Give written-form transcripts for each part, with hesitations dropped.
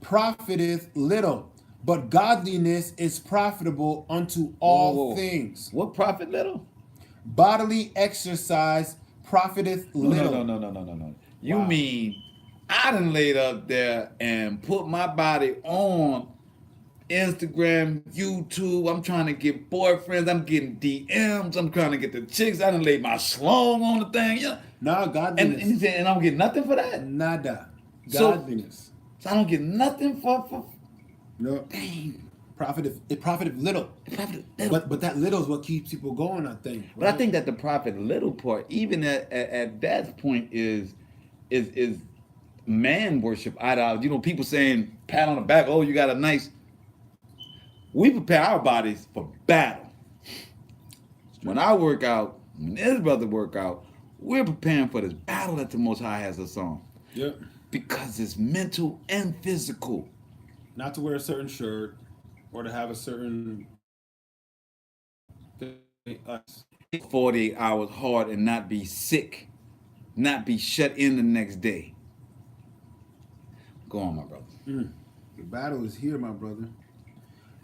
profiteth little, but godliness is profitable unto Whoa, whoa, all whoa. things. What profit little? Bodily exercise profiteth No, no, no, little. no, no, no, no, no. You Wow. mean I done laid up there and put my body on Instagram, YouTube. I'm trying to get boyfriends. I'm getting DMs. I'm trying to get the chicks. I done laid my slong on the thing. Yeah. Now And, godliness. and I don't get nothing for that. Nada. So, Godliness. so I don't get nothing for No. dang. It profited little. Profit little. But that little is what keeps people going, I think. But I Right? think that the profit little part, even at that point, is man worship ideology. You know, people saying pat on the back, oh, you got a nice. We prepare our bodies for battle. When I work out, when his brother work out, we're preparing for this battle that the Most High has us on. Yep. Because it's mental and physical. Not to wear a certain shirt or to have a certain 48 hours hard and not be sick, not be shut in the next day. Go on, my brother. The battle is here, my brother.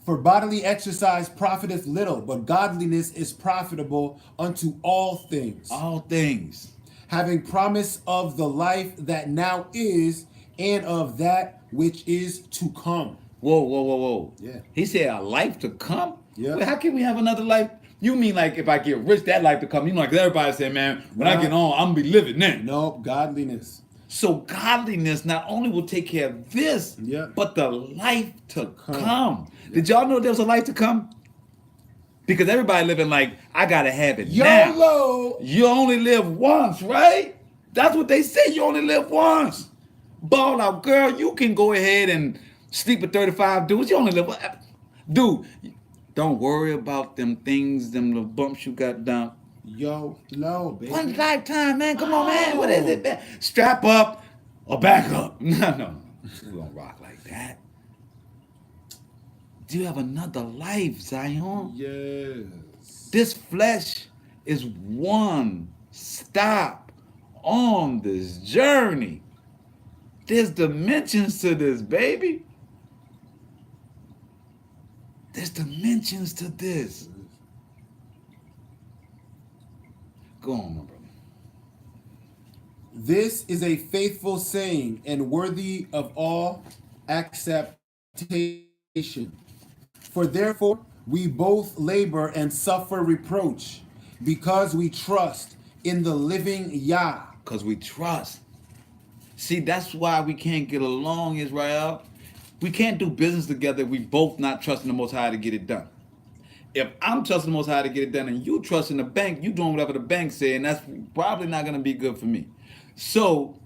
For bodily exercise profiteth little, but godliness is profitable unto all things, All things. having promise of the life that now is and of that which is to come. Whoa, whoa, whoa, whoa. Yeah. He said a life to come? Yeah. Well, how can we have another life? You mean like if I get rich, that life to come? You know, like everybody say, man, when I Nah. get on, I'm gonna be living then. Nope, godliness. So godliness not only will take care of this, Yeah. but the life to come. come. Did y'all know there was a life to come? Because everybody living like, I gotta have it now. YOLO! You only live once, right? That's what they say. You only live once. Ball out, girl. You can go ahead and sleep with 35 dudes. You only live once. Dude, don't worry about them things, them little bumps you got down. YOLO, baby. One lifetime, man. Come on, man. What is it, man? Strap up or back up. No. We don't rock like that. Do you have another life, Zion? Yes. This flesh is one stop on this journey. There's dimensions to this, baby. There's dimensions to this. Go on, my brother. This is a faithful saying and worthy of all acceptation. For therefore we both labor and suffer reproach, because we trust in the living Yah. Because we trust. See, that's why we can't get along, Israel. We can't do business together if we both not trusting the Most High to get it done. If I'm trusting the Most High to get it done and you trusting the bank, you doing whatever the bank say, and that's probably not going to be good for me. So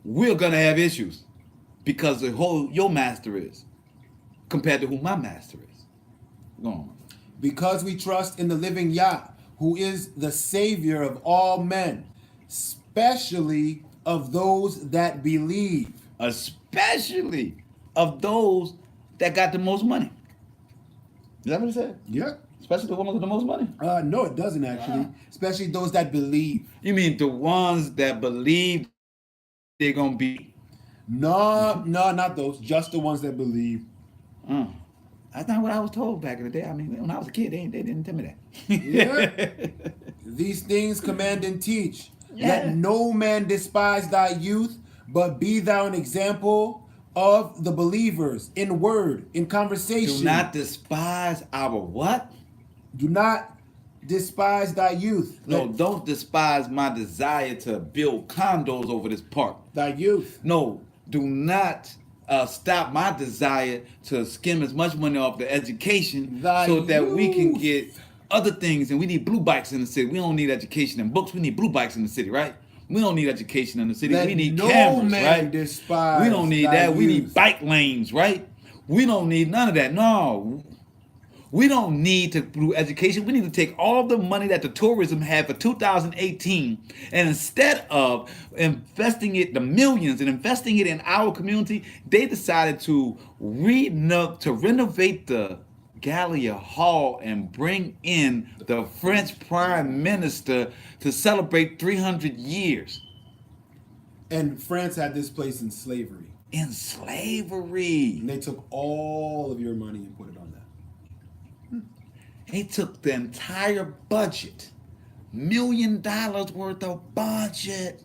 we're going to have issues because of who your master is compared to who my master is. Go on. Because we trust in the living Yah, who is the Savior of all men, especially of those that believe. Especially of those that got the most money. Is that what it said? Yeah. Especially the ones with the most money? No, it doesn't actually. Especially those that believe. You mean the ones that believe they're going to be? No, not those. Just the ones that believe. That's not what I was told back in the day. I mean, when I was a kid, they didn't tell me that. Yeah. These things command and teach. Yeah. Let no man despise thy youth, but be thou an example of the believers in word, in conversation. Do not despise our what? Do not despise thy youth. No, Let don't despise my desire to build condos over this park. thy youth. No, do not stop my desire to skim as much money off the education Thy so that we can youth. get other things. And we need blue bikes in the city. We don't need education and books. We need blue bikes in the city, right? We don't need education in the city. Let We need no cameras, man right? despise We don't need thy that. We need youth. bike lanes, right? We don't need none of that. No. We don't need to do education. We need to take all the money that the tourism had for 2018 and instead of investing it, the millions, and investing it in our community, they decided to renovate the Gallia Hall and bring in the French Prime Minister to celebrate 300 years. And France had this place in slavery. in slavery. And they took all of your money and put it on that. They took the entire budget, $1 million worth of budget,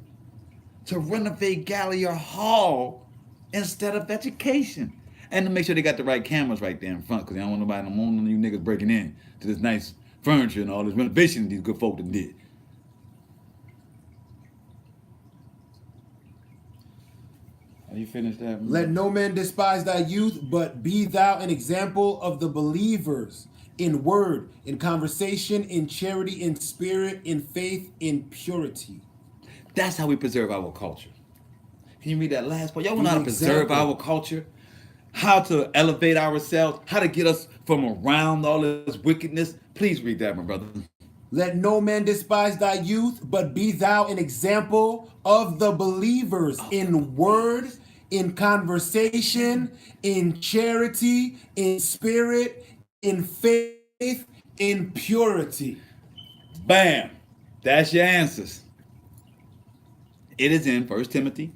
to renovate Gallier Hall instead of education. And to make sure they got the right cameras right there in front, because they don't want nobody, no more of you niggas breaking in to this nice furniture and all this renovation these good folk did. Have you finished that? Let no man despise thy youth, but be thou an example of the believers in word, in conversation, in charity, in spirit, in faith, in purity. That's how we preserve our culture. Can you read that last part? Y'all want Be how to an preserve example. our culture? How to elevate ourselves? How to get us from around all this wickedness? Please read that, my brother. Let no man despise thy youth, but be thou an example of the believers in word, in conversation, in charity, in spirit, in faith, in purity. Bam. That's your answers. It is in 1 Timothy.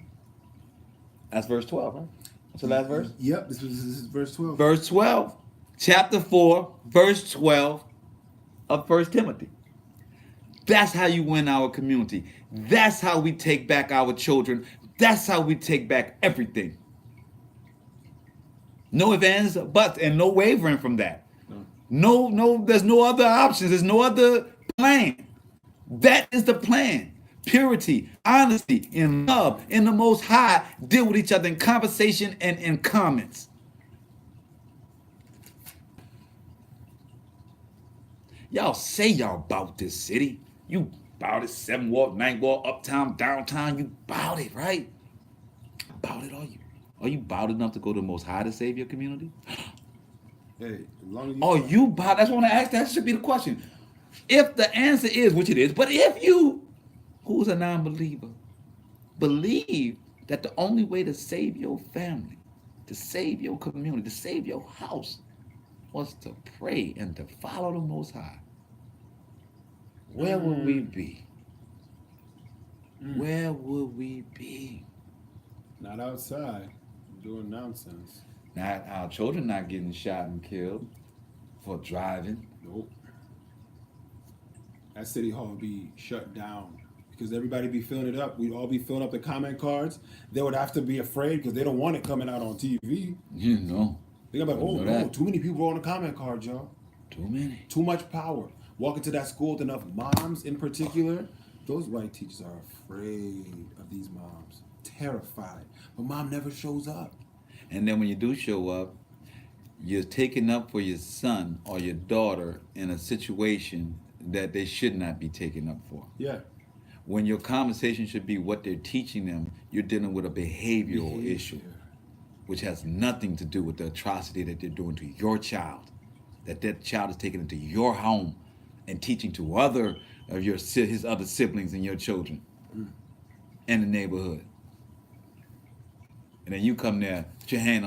That's verse 12, right? That's the last verse? Yep, this is verse 12. Verse 12. Chapter 4, verse 12 of 1 Timothy. That's how you win our community. That's how we take back our children. That's how we take back everything. No ifs, ands, buts, and no wavering from that. No, there's no other options. There's no other plan. That is the plan. Purity, honesty, in love, in the Most High, deal with each other in conversation and in comments. Y'all say y'all about this city. You about it, 7th Ward, 9th Ward, uptown, downtown. You about it, right? About it, are you? Are you about enough to go to the Most High to save your community? Hey, as long as you Are you about? That's what I want to ask. That should be the question. If the answer is, which it is, but if you, who's a non-believer, believe that the only way to save your family, to save your community, to save your house, was to pray and to follow the Most High, where would we be? Where would we be? not outside doing nonsense. Not our children not getting shot and killed for driving. Nope. That city hall would be shut down because everybody be filling it up. We'd all be filling up the comment cards. They would have to be afraid because they don't want it coming out on TV. You know. They're gonna be like, You oh know no, that. too many people on the comment card, y'all. Too many. Too much power. Walk into that school with enough moms in particular. Those white teachers are afraid of these moms. Terrified. But mom never shows up. And then when you do show up, you're taking up for your son or your daughter in a situation that they should not be taken up for. Yeah. When your conversation should be what they're teaching them, you're dealing with a behavioral issue, which has nothing to do with the atrocity that they're doing to your child. That child is taking into your home and teaching to other of his other siblings and your children in the neighborhood. And then you come there, put your hand on